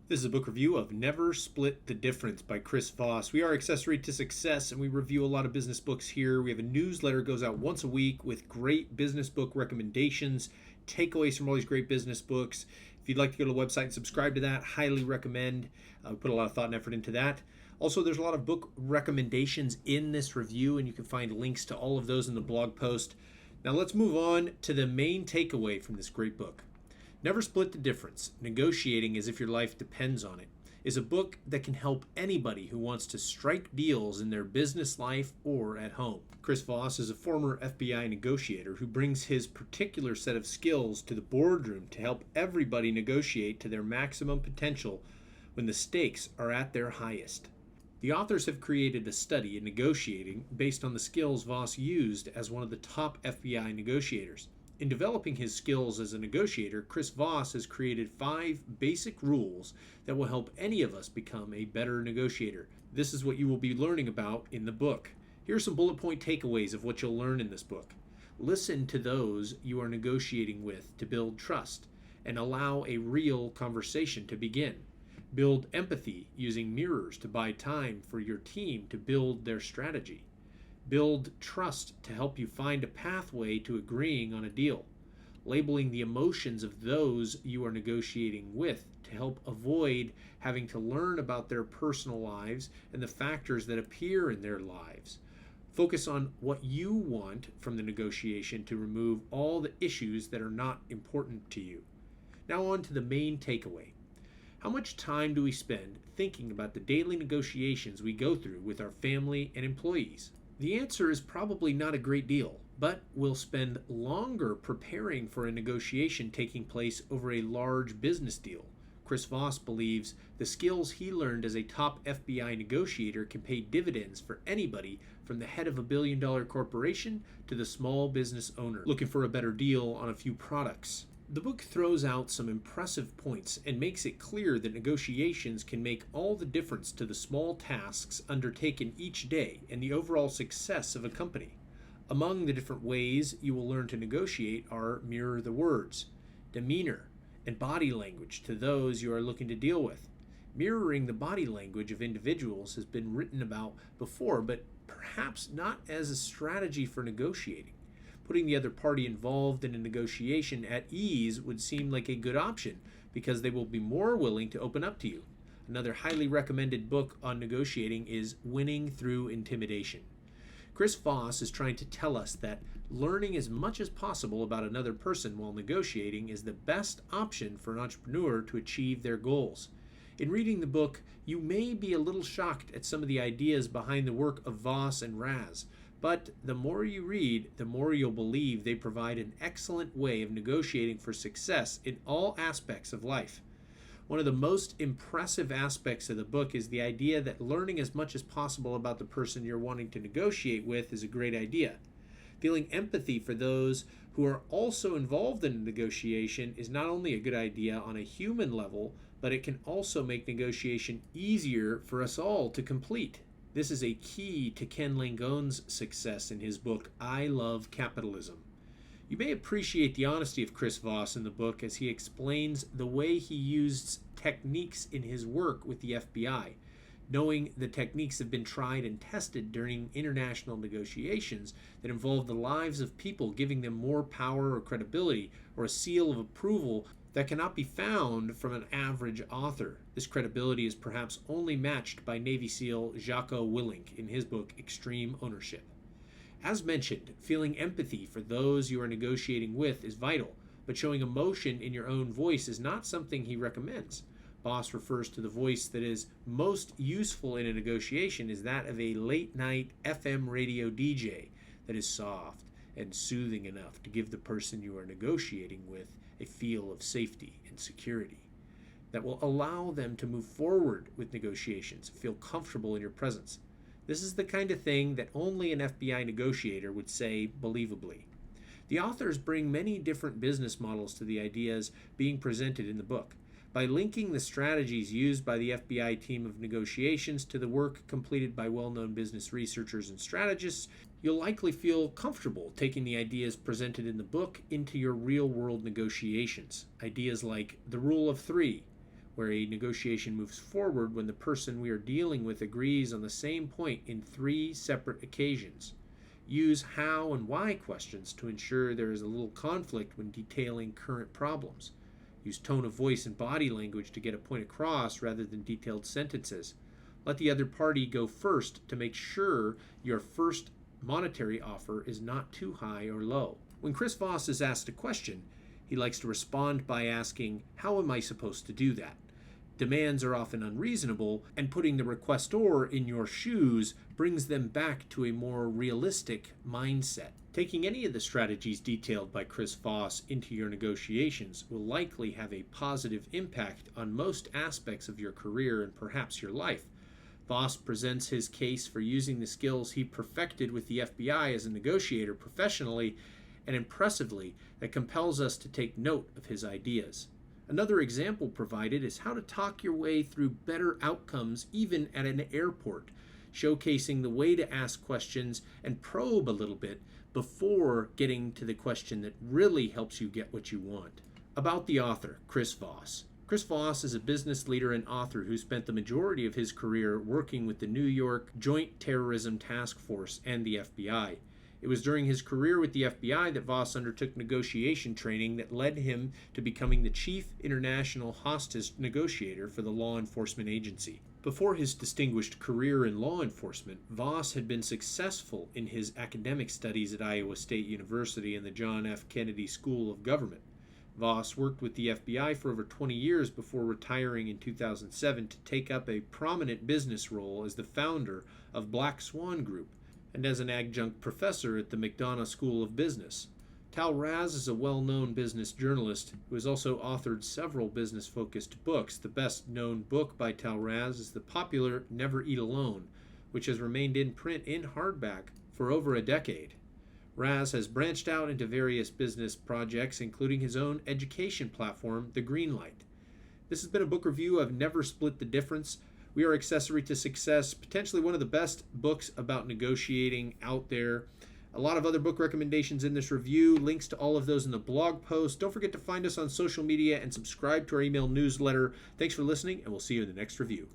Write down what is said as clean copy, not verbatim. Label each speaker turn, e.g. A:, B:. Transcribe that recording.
A: This is a book review of Never Split the Difference by Chris Voss. We are Accessory to Success, and we review a lot of business books here. We have a newsletter that goes out once a week with great business book recommendations, takeaways from all these great business books. If you'd like to go to the website and subscribe to that, highly recommend. We put a lot of thought and effort into that. Also, there's a lot of book recommendations in this review, and you can find links to all of those in the blog post. Now let's move on to the main takeaway from this great book. Never Split the Difference, Negotiating as if Your Life Depends on It, is a book that can help anybody who wants to strike deals in their business life or at home. Chris Voss is a former FBI negotiator who brings his particular set of skills to the boardroom to help everybody negotiate to their maximum potential when the stakes are at their highest. The authors have created a study in negotiating based on the skills Voss used as one of the top FBI negotiators. In developing his skills as a negotiator, Chris Voss has created 5 basic rules that will help any of us become a better negotiator. This is what you will be learning about in the book. Here are some bullet point takeaways of what you'll learn in this book. Listen to those you are negotiating with to build trust and allow a real conversation to begin. Build empathy using mirrors to buy time for your team to build their strategy. Build trust to help you find a pathway to agreeing on a deal. Labeling the emotions of those you are negotiating with to help avoid having to learn about their personal lives and the factors that appear in their lives. Focus on what you want from the negotiation to remove all the issues that are not important to you. Now on to the main takeaway. How much time do we spend thinking about the daily negotiations we go through with our family and employees? The answer is probably not a great deal, but we'll spend longer preparing for a negotiation taking place over a large business deal. Chris Voss believes the skills he learned as a top FBI negotiator can pay dividends for anybody from the head of a billion-dollar corporation to the small business owner looking for a better deal on a few products. The book throws out some impressive points and makes it clear that negotiations can make all the difference to the small tasks undertaken each day and the overall success of a company. Among the different ways you will learn to negotiate are mirror the words, demeanor, and body language to those you are looking to deal with. Mirroring the body language of individuals has been written about before, but perhaps not as a strategy for negotiating. Putting the other party involved in a negotiation at ease would seem like a good option because they will be more willing to open up to you. Another highly recommended book on negotiating is Winning Through Intimidation. Chris Voss is trying to tell us that learning as much as possible about another person while negotiating is the best option for an entrepreneur to achieve their goals. In reading the book, you may be a little shocked at some of the ideas behind the work of Voss and Raz. But the more you read, the more you'll believe they provide an excellent way of negotiating for success in all aspects of life. One of the most impressive aspects of the book is the idea that learning as much as possible about the person you're wanting to negotiate with is a great idea. Feeling empathy for those who are also involved in a negotiation is not only a good idea on a human level, but it can also make negotiation easier for us all to complete. This is a key to Ken Langone's success in his book, I Love Capitalism. You may appreciate the honesty of Chris Voss in the book as he explains the way he used techniques in his work with the FBI. Knowing the techniques have been tried and tested during international negotiations that involve the lives of people, giving them more power or credibility or a seal of approval that cannot be found from an average author. This credibility is perhaps only matched by Navy SEAL Jocko Willink in his book Extreme Ownership. As mentioned, feeling empathy for those you are negotiating with is vital, but showing emotion in your own voice is not something he recommends. Voss refers to the voice that is most useful in a negotiation is that of a late-night FM radio DJ that is soft and soothing enough to give the person you are negotiating with a feel of safety and security that will allow them to move forward with negotiations, feel comfortable in your presence. This is the kind of thing that only an FBI negotiator would say believably. The authors bring many different business models to the ideas being presented in the book. By linking the strategies used by the FBI team of negotiations to the work completed by well-known business researchers and strategists, you'll likely feel comfortable taking the ideas presented in the book into your real-world negotiations. Ideas like the rule of 3, where a negotiation moves forward when the person we are dealing with agrees on the same point in 3 separate occasions. Use how and why questions to ensure there is a little conflict when detailing current problems. Use tone of voice and body language to get a point across rather than detailed sentences. Let the other party go first to make sure your first monetary offer is not too high or low. When Chris Voss is asked a question, he likes to respond by asking, "How am I supposed to do that?" Demands are often unreasonable, and putting the requestor in your shoes brings them back to a more realistic mindset. Taking any of the strategies detailed by Chris Voss into your negotiations will likely have a positive impact on most aspects of your career and perhaps your life. Voss presents his case for using the skills he perfected with the FBI as a negotiator professionally and impressively that compels us to take note of his ideas. Another example provided is how to talk your way through better outcomes even at an airport, showcasing the way to ask questions and probe a little bit before getting to the question that really helps you get what you want. About the author, Chris Voss. Chris Voss is a business leader and author who spent the majority of his career working with the New York Joint Terrorism Task Force and the FBI. It was during his career with the FBI that Voss undertook negotiation training that led him to becoming the chief international hostage negotiator for the law enforcement agency. Before his distinguished career in law enforcement, Voss had been successful in his academic studies at Iowa State University and the John F. Kennedy School of Government. Voss worked with the FBI for over 20 years before retiring in 2007 to take up a prominent business role as the founder of Black Swan Group and as an adjunct professor at the McDonough School of Business. Tal Raz is a well-known business journalist who has also authored several business-focused books. The best-known book by Tal Raz is the popular Never Eat Alone, which has remained in print in hardback for over a decade. Raz has branched out into various business projects, including his own education platform, The Greenlight. This has been a book review of Never Split the Difference. We Are Accessory to Success, potentially one of the best books about negotiating out there. A lot of other book recommendations in this review, links to all of those in the blog post. Don't forget to find us on social media and subscribe to our email newsletter. Thanks for listening, and we'll see you in the next review.